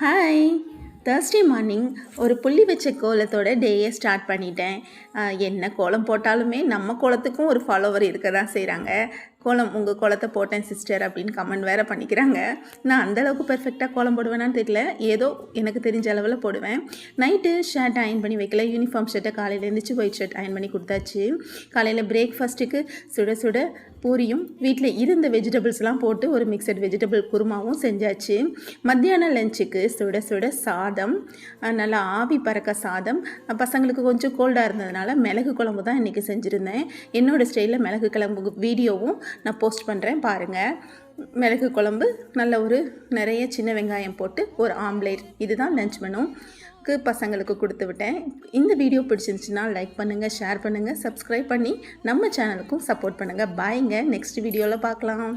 Hi. Thursday morning ஒரு புள்ளி வச்ச கோலத்தோட டேயை ஸ்டார்ட் பண்ணிட்டேன். என்ன கோலம் போட்டாலுமே நம்ம கோலத்துக்கும் ஒரு ஃபாலோவர் இருக்க தான் செய்கிறாங்க. கோலம் உங்கள் கோலத்தை போட்டேன் சிஸ்டர் அப்படின்னு கமெண்ட் வேறு பண்ணிக்கிறாங்க. நான் அந்தளவுக்கு பெர்ஃபெக்டாக கோலம் போடுவேனான்னு தெரியல, ஏதோ எனக்கு தெரிஞ்ச அளவில் போடுவேன். நைட்டு ஷர்ட் அயன் பண்ணி வைக்கல, யூனிஃபார்ம் ஷர்ட்டை காலையில் எழுந்திரிச்சு ஒயிட் ஷர்ட் அயன் பண்ணி கொடுத்தாச்சு. காலையில் பிரேக்ஃபாஸ்ட்டுக்கு சுட சுட பூரியும் வீட்டில் இருந்த வெஜிடபிள்ஸ்லாம் போட்டு ஒரு மிக்சட் வெஜிடபிள் குருமாவும் செஞ்சாச்சு. மத்தியானம் லஞ்சுக்கு சுட சுட சாதம், நல்லா ஆவி பறக்க சாதம். பசங்களுக்கு கொஞ்சம் கோல்டாக இருந்ததுனால மிளகு குழம்பு தான் இன்றைக்கி செஞ்சுருந்தேன். என்னோடய ஸ்டைலில் மிளகு குழம்பு வீடியோவும் நான் போஸ்ட் பண்ணுறேன் பாருங்கள். மிளகு குழம்பு நல்ல ஒரு நிறைய சின்ன வெங்காயம் போட்டு ஒரு ஆம்லேட், இதுதான் லஞ்ச் மெனுக்கு பசங்களுக்கு கொடுத்து விட்டேன். இந்த வீடியோ பிடிச்சிருந்துச்சுன்னா லைக் பண்ணுங்கள், ஷேர் பண்ணுங்கள், சப்ஸ்கிரைப் பண்ணி நம்ம சேனலுக்கும் சப்போர்ட் பண்ணுங்கள். பாய்ங்க, நெக்ஸ்ட் வீடியோவில் பார்க்கலாம்.